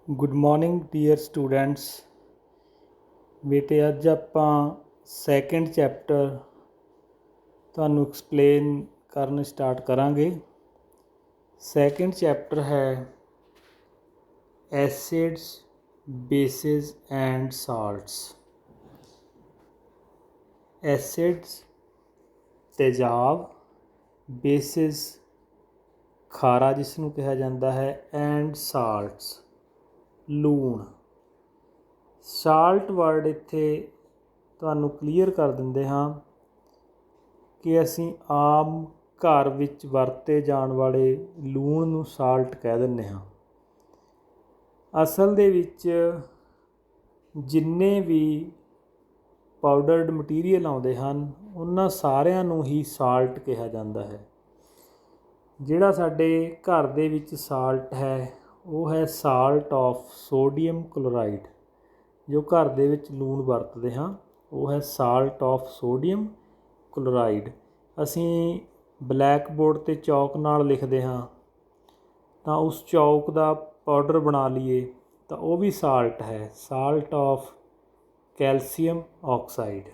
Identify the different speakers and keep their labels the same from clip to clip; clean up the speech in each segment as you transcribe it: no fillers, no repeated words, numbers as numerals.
Speaker 1: Good morning dear students. ਬੇਟੇ ਅੱਜ ਆਪਾਂ ਸੈਕਿੰਡ ਚੈਪਟਰ ਤੁਹਾਨੂੰ ਐਕਸਪਲੇਨ ਕਰਨ ਸਟਾਰਟ ਕਰਾਂਗੇ। ਸੈਕਿੰਡ ਚੈਪਟਰ ਹੈ ਐਸਿਡਸ, ਬੇਸਿਸ ਐਂਡ ਸਾਲਟਸ। ਐਸਿਡਸ ਤੇਜ਼ਾਬ, ਬੇਸਿਸ ਖਾਰਾ ਜਿਸ ਨੂੰ ਕਿਹਾ ਜਾਂਦਾ ਹੈ, ਐਂਡ ਸਾਲਟਸ ਲੂਣ। ਸਾਲਟ ਵਰਡ ਇੱਥੇ ਤੁਹਾਨੂੰ ਕਲੀਅਰ ਕਰ ਦਿੰਦੇ ਹਾਂ ਕਿ ਅਸੀਂ ਆਮ ਘਰ ਵਿੱਚ ਵਰਤੇ ਜਾਣ ਵਾਲੇ ਲੂਣ ਨੂੰ ਸਾਲਟ ਕਹਿ ਦਿੰਦੇ ਹਾਂ। ਅਸਲ ਦੇ ਵਿੱਚ ਜਿੰਨੇ ਵੀ ਪਾਊਡਰਡ ਮਟੀਰੀਅਲ ਆਉਂਦੇ ਹਨ ਉਹਨਾਂ ਸਾਰਿਆਂ ਨੂੰ ਹੀ ਸਾਲਟ ਕਿਹਾ ਜਾਂਦਾ ਹੈ। ਜਿਹੜਾ ਸਾਡੇ ਘਰ ਦੇ ਵਿੱਚ ਸਾਲਟ ਹੈ ਉਹ ਹੈ ਸਾਲਟ ਆਫ ਸੋਡੀਅਮ ਕਲੋਰਾਈਡ। ਜੋ ਘਰ ਦੇ ਵਿੱਚ ਲੂਣ ਵਰਤਦੇ ਹਾਂ ਉਹ ਹੈ ਸਾਲਟ ਆਫ ਸੋਡੀਅਮ ਕਲੋਰਾਈਡ। ਅਸੀਂ ਬਲੈਕ ਬੋਰਡ 'ਤੇ ਚੌਕ ਨਾਲ ਲਿਖਦੇ ਹਾਂ ਤਾਂ ਉਸ ਚੌਕ ਦਾ ਪਾਊਡਰ ਬਣਾ ਲਈਏ ਤਾਂ ਉਹ ਵੀ ਸਾਲਟ ਹੈ, salt of calcium oxide.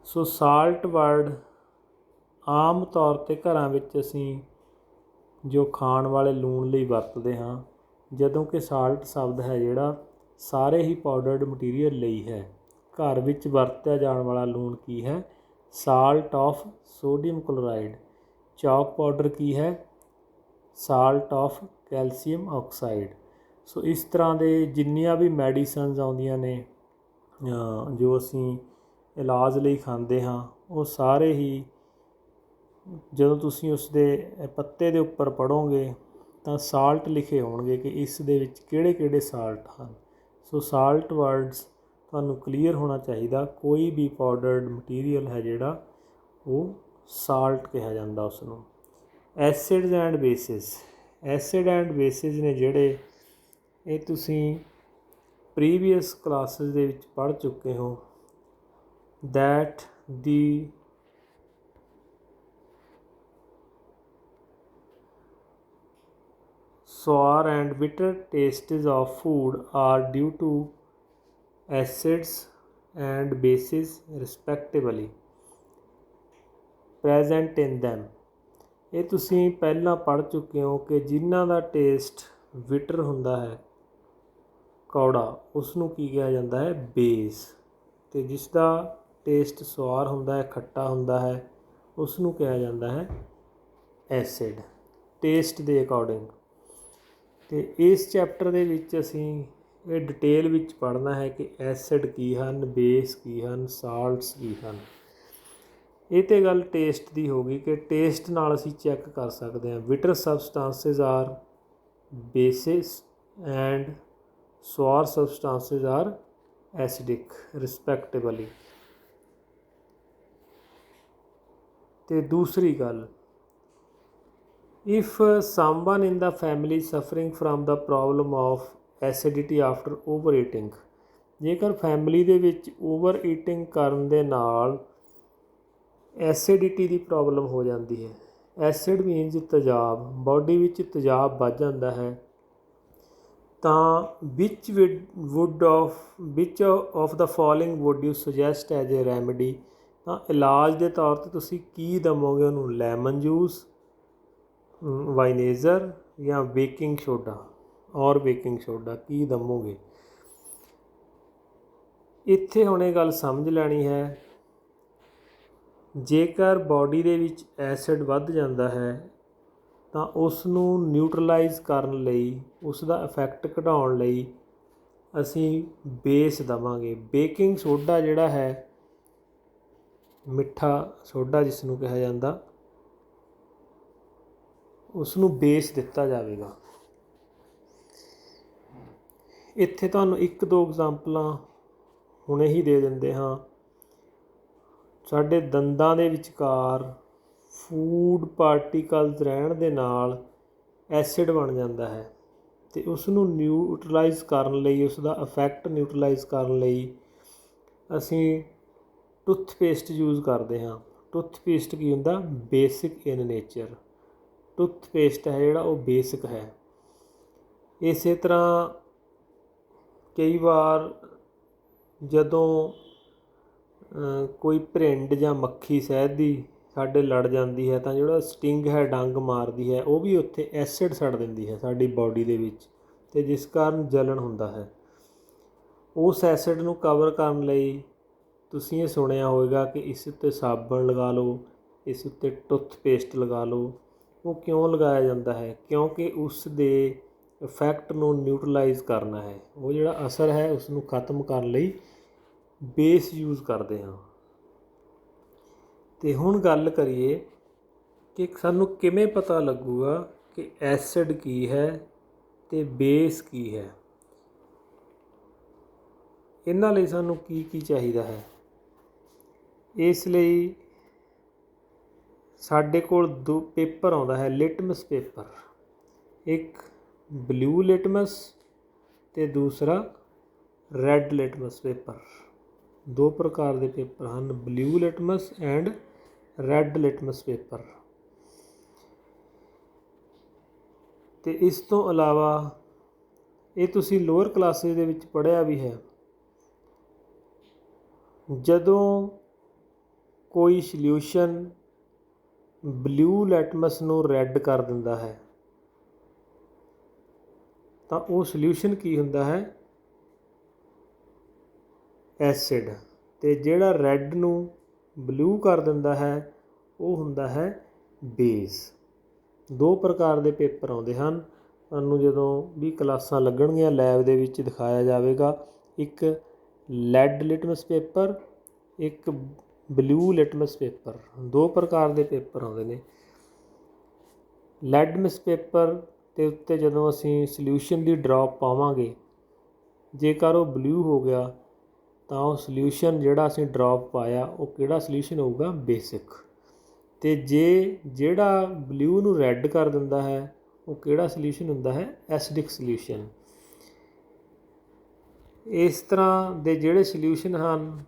Speaker 1: So salt word ਆਮ ਤੌਰ 'ਤੇ ਘਰਾਂ ਵਿੱਚ ਅਸੀਂ ਜੋ ਖਾਣ ਵਾਲੇ ਲੂਣ ਲਈ ਵਰਤਦੇ ਹਾਂ, ਜਦੋਂ ਕਿ ਸਾਲਟ ਸ਼ਬਦ ਹੈ ਜਿਹੜਾ ਸਾਰੇ ਹੀ ਪਾਊਡਰਡ ਮਟੀਰੀਅਲ ਲਈ ਹੈ। ਘਰ ਵਿੱਚ ਵਰਤਿਆ ਜਾਣ ਵਾਲਾ ਲੂਣ ਕੀ ਹੈ? Salt of sodium chloride. Chalk powder ਕੀ ਹੈ? Salt of calcium oxide. So ਇਸ ਤਰ੍ਹਾਂ ਦੇ ਜਿੰਨੀਆਂ ਵੀ ਮੈਡੀਸਨਸ ਆਉਂਦੀਆਂ ਨੇ ਜੋ ਅਸੀਂ ਇਲਾਜ ਲਈ ਖਾਂਦੇ ਹਾਂ ਉਹ ਸਾਰੇ ਹੀ ਜਦੋਂ ਤੁਸੀਂ ਉਸਦੇ ਪੱਤੇ ਦੇ ਉੱਪਰ ਪੜ੍ਹੋਗੇ ਤਾਂ ਸਾਲਟ ਲਿਖੇ ਹੋਣਗੇ ਕਿ ਇਸ ਦੇ ਵਿੱਚ ਕਿਹੜੇ ਕਿਹੜੇ ਸਾਲਟ ਹਨ। ਸੋ ਸਾਲਟ ਵਰਡਸ ਤੁਹਾਨੂੰ ਕਲੀਅਰ ਹੋਣਾ ਚਾਹੀਦਾ। ਕੋਈ ਵੀ ਪਾਊਡਰਡ ਮਟੀਰੀਅਲ ਹੈ ਜਿਹੜਾ ਉਹ ਸਾਲਟ ਕਿਹਾ ਜਾਂਦਾ ਉਸ ਨੂੰ। Acids and basis. Acid and basis ਨੇ ਜਿਹੜੇ ਇਹ ਤੁਸੀਂ ਪ੍ਰੀਵੀਅਸ ਕਲਾਸਿਸ ਦੇ ਵਿੱਚ ਪੜ੍ਹ ਚੁੱਕੇ ਹੋ। That the sour and bitter tastes of food are due to acids and bases respectively present in them। ਇਹ ਤੁਸੀਂ ਪਹਿਲਾਂ ਪੜ੍ਹ ਚੁੱਕੇ ਹੋ ਕਿ ਜਿਨ੍ਹਾਂ ਦਾ ਟੇਸਟ ਬਿਟਰ ਹੁੰਦਾ ਹੈ, ਕੌੜਾ, ਉਸ ਨੂੰ ਕੀ ਕਿਹਾ ਜਾਂਦਾ ਹੈ? ਬੇਸ। ਅਤੇ ਜਿਸ ਦਾ ਟੇਸਟ ਸਵਾਰ ਹੁੰਦਾ ਹੈ, ਖੱਟਾ ਹੁੰਦਾ ਹੈ, ਉਸ ਨੂੰ ਕਿਹਾ ਜਾਂਦਾ ਹੈ ਐਸਿਡ, ਟੇਸਟ ਦੇ ਅਕੋਰਡਿੰਗ। ਅਤੇ ਇਸ ਚੈਪਟਰ ਦੇ ਵਿੱਚ ਅਸੀਂ ਇਹ ਡਿਟੇਲ ਵਿੱਚ ਪੜ੍ਹਨਾ ਹੈ ਕਿ ਐਸਿਡ ਕੀ ਹਨ, ਬੇਸ ਕੀ ਹਨ, ਸਾਲਟਸ ਕੀ ਹਨ। ਇਹ ਤਾਂ ਗੱਲ ਟੇਸਟ ਦੀ ਹੋ ਗਈ ਕਿ ਟੇਸਟ ਨਾਲ ਅਸੀਂ ਚੈੱਕ ਕਰ ਸਕਦੇ ਹਾਂ। Bitter substances are bases and sour substances are acidic respectively. ਅਤੇ ਦੂਸਰੀ ਗੱਲ, if someone in the family suffering from the problem of acidity after overeating, ਜੇਕਰ ਫੈਮਿਲੀ ਦੇ ਵਿੱਚ ਓਵਰ ਈਟਿੰਗ ਕਰਨ ਦੇ ਨਾਲ ਐਸਿਡਿਟੀ ਦੀ ਪ੍ਰੋਬਲਮ ਹੋ ਜਾਂਦੀ ਹੈ। ਐਸਿਡ ਮੀਨਜ਼ ਤੇਜ਼ਾਬ, ਬਾਡੀ ਵਿੱਚ ਤੇਜ਼ਾਬ ਵੱਧ ਜਾਂਦਾ ਹੈ, ਤਾਂ which of the following wood you suggest as a remedy. ਤਾਂ ਇਲਾਜ ਦੇ ਤੌਰ 'ਤੇ ਤੁਸੀਂ ਕੀ ਦੇਵੋਗੇ ਉਹਨੂੰ? ਲੈਮਨ ਜੂਸ, ਵਾਈਨੇਜ਼ਰ ਜਾਂ ਬੇਕਿੰਗ ਸੋਡਾ ਔਰ ਬੇਕਿੰਗ ਸੋਡਾ ਕੀ ਦੇਵੋਗੇ? ਇੱਥੇ ਹੁਣ ਇਹ ਗੱਲ ਸਮਝ ਲੈਣੀ ਹੈ, ਜੇਕਰ ਬਾਡੀ ਦੇ ਵਿੱਚ ਐਸਿਡ ਵੱਧ ਜਾਂਦਾ ਹੈ ਤਾਂ ਉਸ ਨੂੰ ਨਿਊਟਰਲਾਈਜ਼ ਕਰਨ ਲਈ, ਉਸ ਦਾ ਇਫੈਕਟ ਘਟਾਉਣ ਲਈ ਅਸੀਂ ਬੇਸ ਦੇਵਾਂਗੇ। ਬੇਕਿੰਗ ਸੋਡਾ ਜਿਹੜਾ ਹੈ, ਮਿੱਠਾ ਸੋਡਾ ਜਿਸ ਨੂੰ ਕਿਹਾ ਜਾਂਦਾ, ਉਸ ਨੂੰ ਬੇਸ ਦਿੱਤਾ ਜਾਵੇਗਾ। ਇੱਥੇ ਤੁਹਾਨੂੰ ਇੱਕ ਦੋ ਐਗਜ਼ਾਮਪਲਾਂ ਹੁਣੇ ਹੀ ਦੇ ਦਿੰਦੇ ਹਾਂ। ਸਾਡੇ ਦੰਦਾਂ ਦੇ ਵਿਚਕਾਰ ਫੂਡ ਪਾਰਟੀਕਲਸ ਰਹਿਣ ਦੇ ਨਾਲ ਐਸਿਡ ਬਣ ਜਾਂਦਾ ਹੈ ਅਤੇ ਉਸ ਨੂੰ ਨਿਊਟਰਲਾਈਜ਼ ਕਰਨ ਲਈ, ਉਸ ਦਾ ਇਫੈਕਟ ਨਿਊਟਰਲਾਈਜ਼ ਕਰਨ ਲਈ ਅਸੀਂ ਟੁੱਥਪੇਸਟ ਯੂਜ਼ ਕਰਦੇ ਹਾਂ। ਟੁੱਥਪੇਸਟ ਕੀ ਹੁੰਦਾ? ਬੇਸਿਕ ਇਨ ਨੇਚਰ। ਟੁੱਥਪੇਸਟ ਹੈ ਜਿਹੜਾ ਉਹ ਬੇਸਿਕ ਹੈ। ਇਸੇ ਤਰ੍ਹਾਂ ਕਈ ਵਾਰ ਜਦੋਂ ਕੋਈ ਭਰਿੰਡ ਜਾਂ ਮੱਖੀ ਸ਼ਹਿਦ ਦੀ ਸਾਡੇ ਲੜ ਜਾਂਦੀ ਹੈ ਤਾਂ ਜਿਹੜਾ ਸਟਿੰਗ ਹੈ, ਡੰਗ ਮਾਰਦੀ ਹੈ, ਉਹ ਵੀ ਉੱਥੇ ਐਸਿਡ ਛੱਡ ਦਿੰਦੀ ਹੈ ਸਾਡੀ ਬਾਡੀ ਦੇ ਵਿੱਚ, ਅਤੇ ਜਿਸ ਕਾਰਨ ਜਲਣ ਹੁੰਦਾ ਹੈ। ਉਸ ਐਸਿਡ ਨੂੰ ਕਵਰ ਕਰਨ ਲਈ ਤੁਸੀਂ ਇਹ ਸੁਣਿਆ ਹੋਵੇਗਾ ਕਿ ਇਸ ਉੱਤੇ ਸਾਬਣ ਲਗਾ ਲਓ, ਇਸ ਉੱਤੇ ਟੁੱਥਪੇਸਟ ਲਗਾ ਲਓ। ਉਹ ਕਿਉਂ ਲਗਾਇਆ ਜਾਂਦਾ ਹੈ? ਕਿਉਂਕਿ ਉਸ ਦੇ ਇਫੈਕਟ ਨੂੰ ਨਿਊਟਰਲਾਈਜ਼ ਕਰਨਾ ਹੈ, ਉਹ ਜਿਹੜਾ ਅਸਰ ਹੈ ਉਸ ਨੂੰ ਖਤਮ ਕਰਨ ਲਈ ਬੇਸ ਯੂਜ਼ ਕਰਦੇ ਹਾਂ। ਅਤੇ ਹੁਣ ਗੱਲ ਕਰੀਏ ਕਿ ਸਾਨੂੰ ਕਿਵੇਂ ਪਤਾ ਲੱਗੂਗਾ ਕਿ ਐਸਿਡ ਕੀ ਹੈ ਅਤੇ ਬੇਸ ਕੀ ਹੈ। ਇਹਨਾਂ ਲਈ ਸਾਨੂੰ ਕੀ ਕੀ ਚਾਹੀਦਾ ਹੈ? ਇਸ ਲਈ ਸਾਡੇ ਕੋਲ ਦੋ ਪੇਪਰ ਆਉਂਦਾ ਹੈ, ਲਿਟਮਸ ਪੇਪਰ, ਇੱਕ ਬਲੂ ਲਿਟਮਸ ਅਤੇ ਦੂਸਰਾ ਰੈੱਡ ਲਿਟਮਸ ਪੇਪਰ। ਦੋ ਪ੍ਰਕਾਰ ਦੇ ਪੇਪਰ ਹਨ, blue litmus and red litmus paper. ਅਤੇ ਇਸ ਤੋਂ ਇਲਾਵਾ ਇਹ ਤੁਸੀਂ ਲੋਅਰ ਕਲਾਸਿਸ ਦੇ ਵਿੱਚ ਪੜ੍ਹਿਆ ਵੀ ਹੈ, ਜਦੋਂ ਕੋਈ ਸਲਿਊਸ਼ਨ ਬਲੂ ਲੈਟਮਸ ਨੂੰ ਰੈੱਡ ਕਰ ਦਿੰਦਾ ਹੈ ਤਾਂ ਉਹ ਸਲਿਊਸ਼ਨ ਕੀ ਹੁੰਦਾ ਹੈ? ਐਸਿਡ। ਅਤੇ ਜਿਹੜਾ ਰੈੱਡ ਨੂੰ ਬਲੂ ਕਰ ਦਿੰਦਾ ਹੈ ਉਹ ਹੁੰਦਾ ਹੈ ਬੇਸ। ਦੋ ਪ੍ਰਕਾਰ ਦੇ ਪੇਪਰ ਆਉਂਦੇ ਹਨ, ਤੁਹਾਨੂੰ ਜਦੋਂ ਵੀ ਕਲਾਸਾਂ ਲੱਗਣਗੀਆਂ ਲੈਬ ਦੇ ਵਿੱਚ ਦਿਖਾਇਆ ਜਾਵੇਗਾ। ਇੱਕ ਲੈਡ ਲਿਟਮਸ ਪੇਪਰ, ਇੱਕ ਬਲੂ ਲਿਟਮਸ ਪੇਪਰ, ਦੋ ਪ੍ਰਕਾਰ ਦੇ ਪੇਪਰ ਆਉਂਦੇ ਨੇ। ਲੈਡਮਸ ਪੇਪਰ ਦੇ ਉੱਤੇ ਜਦੋਂ ਅਸੀਂ ਸਲਿਊਸ਼ਨ ਦੀ ਡਰੋਪ ਪਾਵਾਂਗੇ, ਜੇਕਰ ਉਹ ਬਲੂ ਹੋ ਗਿਆ ਤਾਂ ਉਹ ਸਲਿਊਸ਼ਨ ਜਿਹੜਾ ਅਸੀਂ ਡਰੋਪ ਪਾਇਆ ਉਹ ਕਿਹੜਾ ਸਲਿਊਸ਼ਨ ਹੋਊਗਾ? ਬੇਸਿਕ। ਅਤੇ ਜੇ ਜਿਹੜਾ ਬਲੂ ਨੂੰ ਰੈੱਡ ਕਰ ਦਿੰਦਾ ਹੈ ਉਹ ਕਿਹੜਾ ਸਲਿਊਸ਼ਨ ਹੁੰਦਾ ਹੈ? Acidic solution. ਇਸ ਤਰ੍ਹਾਂ ਦੇ ਜਿਹੜੇ ਸਲਿਊਸ਼ਨ ਹਨ,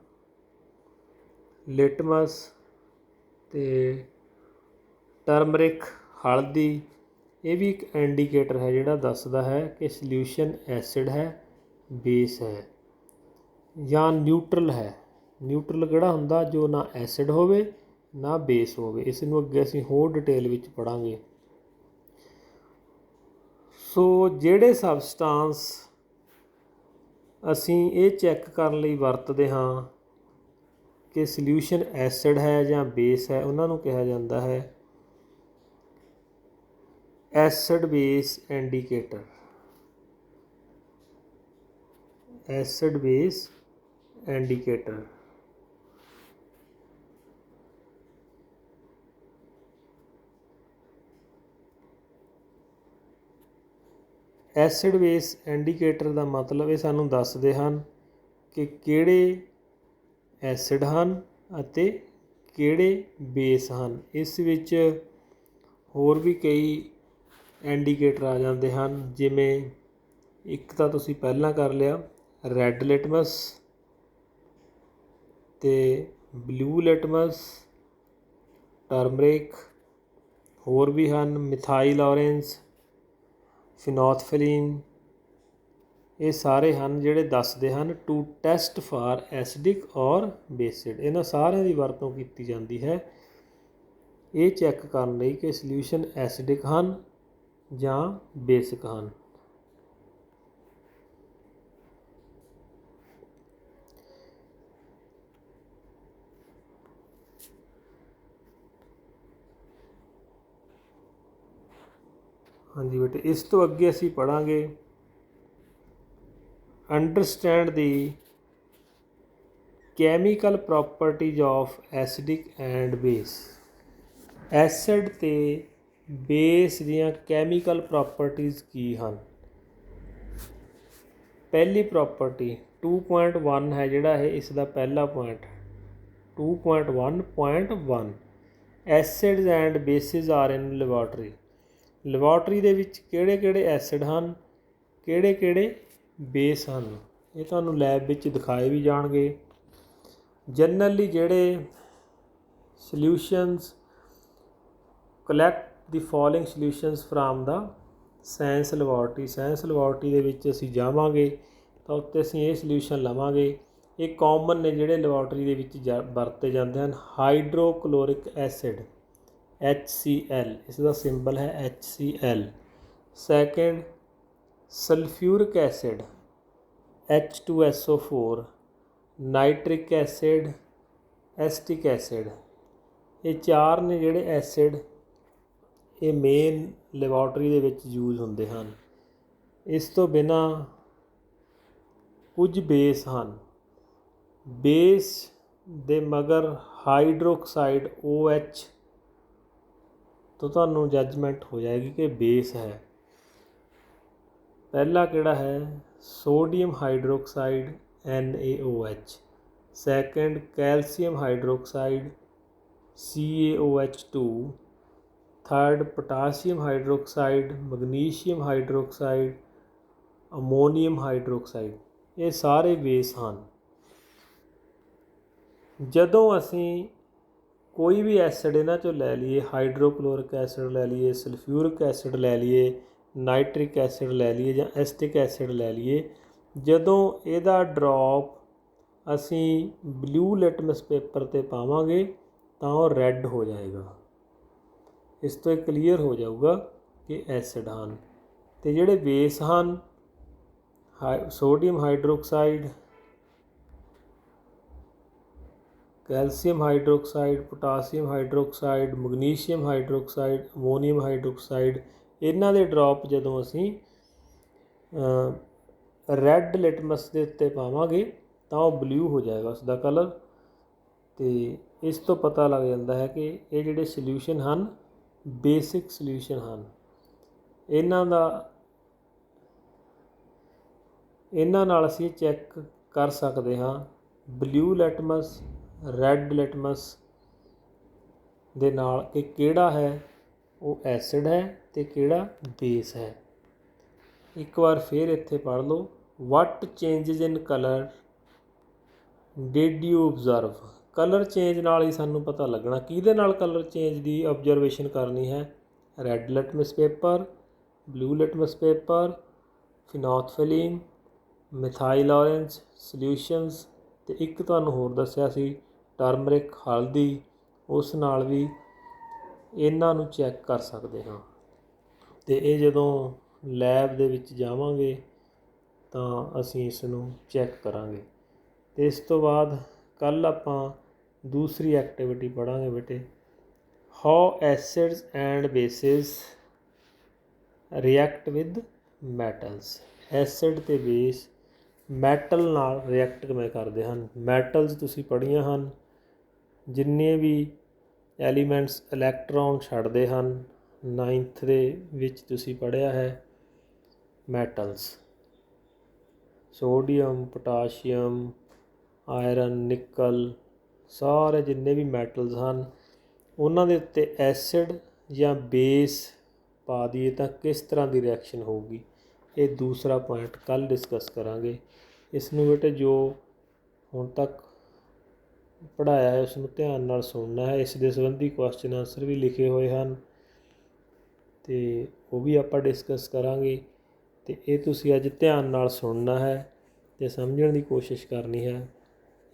Speaker 1: ਲਿਟਮਸ ਅਤੇ ਟਰਮਰਿਕ, ਹਲਦੀ, ਇਹ ਵੀ ਇੱਕ ਇੰਡੀਕੇਟਰ ਹੈ ਜਿਹੜਾ ਦੱਸਦਾ ਹੈ ਕਿ ਸਲਿਊਸ਼ਨ ਐਸਿਡ ਹੈ, ਬੇਸ ਹੈ ਜਾਂ ਨਿਊਟਰਲ ਹੈ। ਨਿਊਟਰਲ ਕਿਹੜਾ ਹੁੰਦਾ? ਜੋ ਨਾ ਐਸਿਡ ਹੋਵੇ ਨਾ ਬੇਸ ਹੋਵੇ। ਇਸ ਨੂੰ ਅੱਗੇ ਅਸੀਂ ਹੋਰ ਡਿਟੇਲ ਵਿੱਚ ਪੜ੍ਹਾਂਗੇ। ਸੋ ਜਿਹੜੇ ਸਬਸਟਾਂਸ ਅਸੀਂ ਇਹ ਚੈੱਕ ਕਰਨ ਲਈ ਵਰਤਦੇ ਹਾਂ ਕਿ ਸਲਿਊਸ਼ਨ ਐਸਿਡ ਹੈ ਜਾਂ ਬੇਸ ਹੈ, ਉਹਨਾਂ ਨੂੰ ਕਿਹਾ ਜਾਂਦਾ ਹੈ acid base indicator. Acid base indicator. Acid base indicator ਦਾ ਮਤਲਬ ਇਹ ਸਾਨੂੰ ਦੱਸਦੇ ਹਨ ਕਿ ਕਿਹੜੇ ਐਸਿਡ ਹਨ ਅਤੇ ਕਿਹੜੇ ਬੇਸ ਹਨ। ਇਸ ਵਿੱਚ ਹੋਰ ਵੀ ਕਈ ਇੰਡੀਕੇਟਰ ਆ ਜਾਂਦੇ ਹਨ, ਜਿਵੇਂ ਇੱਕ ਤਾਂ ਤੁਸੀਂ ਪਹਿਲਾਂ ਕਰ ਲਿਆ ਰੈੱਡ ਲਿਟਮਸ ਅਤੇ ਬਲੂ ਲਿਟਮਸ, ਟਰਮਰਿਕ, ਹੋਰ ਵੀ ਹਨ ਮਿਥਾਈਲ ਔਰੇਂਜ, ਫਿਨੋਥਫਲੀਨ। ਇਹ ਸਾਰੇ ਹਨ ਜਿਹੜੇ ਦੱਸਦੇ ਹਨ ਟੂ ਟੈਸਟ ਫਾਰ ਐਸਿਡਿਕ ਔਰ ਬੇਸਿਡ। ਇਹਨਾਂ ਸਾਰਿਆਂ ਦੀ ਵਰਤੋਂ ਕੀਤੀ ਜਾਂਦੀ ਹੈ ਇਹ ਚੈੱਕ ਕਰਨ ਲਈ ਕਿ ਸਲਿਊਸ਼ਨ ਐਸਿਡਿਕ ਹਨ ਜਾਂ ਬੇਸਿਕ ਹਨ। ਹਾਂਜੀ ਬੇਟੇ, ਇਸ ਤੋਂ ਅੱਗੇ ਅਸੀਂ ਪੜ੍ਹਾਂਗੇ understand the chemical properties of acidic and base. Acid ਅਤੇ ਬੇਸ ਦੀਆਂ ਕੈਮੀਕਲ ਪ੍ਰੋਪਰਟੀਜ਼ ਕੀ ਹਨ? ਪਹਿਲੀ ਪ੍ਰੋਪਰਟੀ 2.1 ਹੈ ਜਿਹੜਾ ਇਸ ਦਾ ਪਹਿਲਾ point 2.1.1 acids and basis are in laboratory. Laboratory ਦੇ ਵਿੱਚ ਕਿਹੜੇ ਕਿਹੜੇ ਐਸਿਡ ਹਨ, ਕਿਹੜੇ ਕਿਹੜੇ ਬੇਸ ਹਨ, ਇਹ ਤੁਹਾਨੂੰ ਲੈਬ ਵਿੱਚ ਦਿਖਾਏ ਵੀ ਜਾਣਗੇ। ਜਨਰਲੀ ਜਿਹੜੇ solutions collect the following solutions from the science laboratory ਦੇ ਵਿੱਚ ਅਸੀਂ ਜਾਵਾਂਗੇ ਤਾਂ ਉੱਥੇ ਅਸੀਂ ਇਹ ਸੋਲਿਊਸ਼ਨ ਲਵਾਂਗੇ। ਇਹ ਕਾਮਨ ਨੇ ਜਿਹੜੇ ਲੈਬੋਰਟਰੀ ਦੇ ਵਿੱਚ ਵਰਤੇ ਜਾਂਦੇ ਹਨ। ਹਾਈਡਰੋਕਲੋਰਿਕ ਐਸਿਡ HCl, ਇਸ ਦਾ ਸਿੰਬਲ ਹੈ HCl। Second sulphuric acid H2SO4, nitric acid, acetic acid. ਇਹ ਚਾਰ ਨੇ ਜਿਹੜੇ ਐਸਿਡ ਇਹ ਮੇਨ ਲੈਬੋਰਟਰੀ ਦੇ ਵਿੱਚ ਯੂਜ਼ ਹੁੰਦੇ ਹਨ। ਇਸ ਤੋਂ ਬਿਨਾਂ ਕੁਝ ਬੇਸ ਹਨ। ਬੇਸ ਦੇ ਮਗਰ ਹਾਈਡਰੋਕਸਾਈਡ OH ਤੋਂ ਤੁਹਾਨੂੰ ਜੱਜਮੈਂਟ ਹੋ ਜਾਏਗੀ ਕਿ ਬੇਸ ਹੈ। ਪਹਿਲਾ ਕਿਹੜਾ ਹੈ? Sodium hydroxide NaOH। Second calcium hydroxide CaOH2। Third potassium hydroxide, magnesium hydroxide, ammonium hydroxide. ਇਹ ਸਾਰੇ ਬੇਸ ਹਨ। ਜਦੋਂ ਅਸੀਂ ਕੋਈ ਵੀ ਐਸਿਡ ਇਹਨਾਂ 'ਚੋਂ ਲੈ ਲਈਏ, ਹਾਈਡਰੋਕਲੋਰਿਕ ਐਸਿਡ ਲੈ ਲਈਏ, ਸਲਫਿਊਰਿਕ ਐਸਿਡ ਲੈ ਲਈਏ, ਨਾਈਟ੍ਰਿਕ ਐਸਿਡ ਲੈ ਲਈਏ ਜਾਂ ਐਸਟਿਕ ਐਸਿਡ ਲੈ ਲਈਏ, ਜਦੋਂ ਇਹਦਾ ਡ੍ਰੌਪ ਅਸੀਂ ਬਲੂ ਲਿਟਮਸ ਪੇਪਰ 'ਤੇ ਪਾਵਾਂਗੇ ਤਾਂ ਉਹ ਰੈੱਡ ਹੋ ਜਾਏਗਾ। ਇਸ ਤੋਂ ਇਹ ਕਲੀਅਰ ਹੋ ਜਾਊਗਾ ਕਿ ਐਸਿਡ ਹਨ। ਅਤੇ ਜਿਹੜੇ ਬੇਸ ਹਨ, sodium hydroxide, calcium hydroxide, potassium hydroxide, magnesium hydroxide, ammonium hydroxide, ਇਹਨਾਂ ਦੇ ਡ੍ਰੌਪ ਜਦੋਂ ਅਸੀਂ ਰੈੱਡ ਲਿਟਮਸ ਦੇ ਉੱਤੇ ਪਾਵਾਂਗੇ ਤਾਂ ਉਹ ਬਲੂ ਹੋ ਜਾਏਗਾ ਉਸ ਦਾ ਕਲਰ। ਅਤੇ ਇਸ ਤੋਂ ਪਤਾ ਲੱਗ ਜਾਂਦਾ ਹੈ ਕਿ ਇਹ ਜਿਹੜੇ ਸੋਲਿਊਸ਼ਨ ਹਨ ਬੇਸਿਕ ਸੋਲਿਊਸ਼ਨ ਹਨ। ਇਹਨਾਂ ਨਾਲ ਅਸੀਂ ਚੈੱਕ ਕਰ ਸਕਦੇ ਹਾਂ ਬਲੂ ਲਿਟਮਸ, ਰੈੱਡ ਲਿਟਮਸ ਦੇ ਨਾਲ ਕਿ ਕਿਹੜਾ ਹੈ ਉਹ ਐਸਿਡ ਹੈ ਅਤੇ ਕਿਹੜਾ ਬੇਸ ਹੈ। ਇੱਕ ਵਾਰ ਫਿਰ ਇੱਥੇ ਪੜ੍ਹ ਲਓ। What changes in colour did you observe? Colour change ਨਾਲ ਹੀ ਸਾਨੂੰ ਪਤਾ ਲੱਗਣਾ। ਕਿਹਦੇ ਨਾਲ ਕਲਰ ਚੇਂਜ ਦੀ ਓਬਜ਼ਰਵੇਸ਼ਨ ਕਰਨੀ ਹੈ? Red litmus paper, blue litmus paper, phenolphthalein, methyl orange solutions, ਅਤੇ ਇੱਕ ਤੁਹਾਨੂੰ ਹੋਰ ਦੱਸਿਆ ਸੀ ਟਰਮਰਿਕ, ਹਲਦੀ। ਉਸ ਨਾਲ ਵੀ ਇਹਨਾਂ ਨੂੰ ਚੈੱਕ ਕਰ ਸਕਦੇ ਹਾਂ। ਅਤੇ ਇਹ ਜਦੋਂ ਲੈਬ ਦੇ ਵਿੱਚ ਜਾਵਾਂਗੇ ਤਾਂ ਅਸੀਂ ਇਸ ਨੂੰ ਚੈੱਕ ਕਰਾਂਗੇ। ਅਤੇ ਇਸ ਤੋਂ ਬਾਅਦ ਕੱਲ੍ਹ ਆਪਾਂ ਦੂਸਰੀ ਐਕਟੀਵਿਟੀ ਪੜ੍ਹਾਂਗੇ ਬੇਟੇ। How acids and basis react with metals. Acid ਅਤੇ ਬੇਸ ਮੈਟਲ ਨਾਲ ਰਿਐਕਟ ਕਿਵੇਂ ਕਰਦੇ ਹਨ। ਮੈਟਲਸ ਤੁਸੀਂ ਪੜ੍ਹੀਆਂ ਹਨ। ਜਿੰਨੇ ਵੀ ਐਲੀਮੈਂਟਸ ਇਲੈਕਟ੍ਰੋਨ ਛੱਡਦੇ ਹਨ 9th ਦੇ ਵਿੱਚ ਤੁਸੀਂ ਪੜ੍ਹਿਆ ਹੈ। ਮੈਟਲਸ ਸੋਡੀਅਮ, ਪੋਟਾਸ਼ੀਅਮ, ਆਇਰਨ, ਨਿਕਲ, ਸਾਰੇ ਜਿੰਨੇ ਵੀ ਮੈਟਲਸ ਹਨ ਉਹਨਾਂ ਦੇ ਉੱਤੇ ਐਸਿਡ ਜਾਂ ਬੇਸ ਪਾ ਦਈਏ ਤਾਂ ਕਿਸ ਤਰ੍ਹਾਂ ਦੀ ਰਿਐਕਸ਼ਨ ਹੋਊਗੀ। ਇਹ ਦੂਸਰਾ ਪੁਆਇੰਟ ਕੱਲ੍ਹ ਡਿਸਕਸ ਕਰਾਂਗੇ। ਇਸ ਨੂੰ ਬੇਟੇ ਜੋ ਹੁਣ ਤੱਕ ਪੜ੍ਹਾਇਆ ਹੈ ਉਸ ਨੂੰ ਧਿਆਨ ਨਾਲ ਸੁਣਨਾ ਹੈ। ਇਸ ਦੇ ਸੰਬੰਧੀ ਕੁਐਸਚਨ ਆਨਸਰ ਵੀ ਲਿਖੇ ਹੋਏ ਹਨ ਅਤੇ ਉਹ ਵੀ ਆਪਾਂ ਡਿਸਕਸ ਕਰਾਂਗੇ। ਅਤੇ ਇਹ ਤੁਸੀਂ ਅੱਜ ਧਿਆਨ ਨਾਲ ਸੁਣਨਾ ਹੈ ਅਤੇ ਸਮਝਣ ਦੀ ਕੋਸ਼ਿਸ਼ ਕਰਨੀ ਹੈ।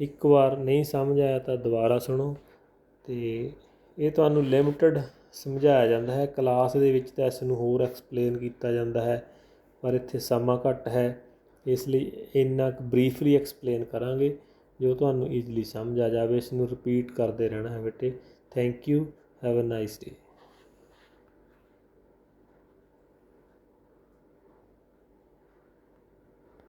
Speaker 1: ਇੱਕ ਵਾਰ ਨਹੀਂ ਸਮਝ ਆਇਆ ਤਾਂ ਦੁਬਾਰਾ ਸੁਣੋ। ਅਤੇ ਇਹ ਤੁਹਾਨੂੰ ਲਿਮਟਿਡ ਸਮਝਾਇਆ ਜਾਂਦਾ ਹੈ। ਕਲਾਸ ਦੇ ਵਿੱਚ ਤਾਂ ਇਸ ਨੂੰ ਹੋਰ ਐਕਸਪਲੇਨ ਕੀਤਾ ਜਾਂਦਾ ਹੈ ਪਰ ਇੱਥੇ ਸਮਾਂ ਘੱਟ ਹੈ, ਇਸ ਲਈ ਇੰਨਾ ਕੁ ਬਰੀਫਲੀ ਐਕਸਪਲੇਨ ਕਰਾਂਗੇ ਜੋ ਤੁਹਾਨੂੰ ਈਜ਼ਲੀ ਸਮਝ ਆ ਜਾਵੇ। ਇਸ ਨੂੰ ਰਿਪੀਟ ਕਰਦੇ ਰਹਿਣਾ ਹੈ ਬੇਟੇ। Thank you, have a nice day.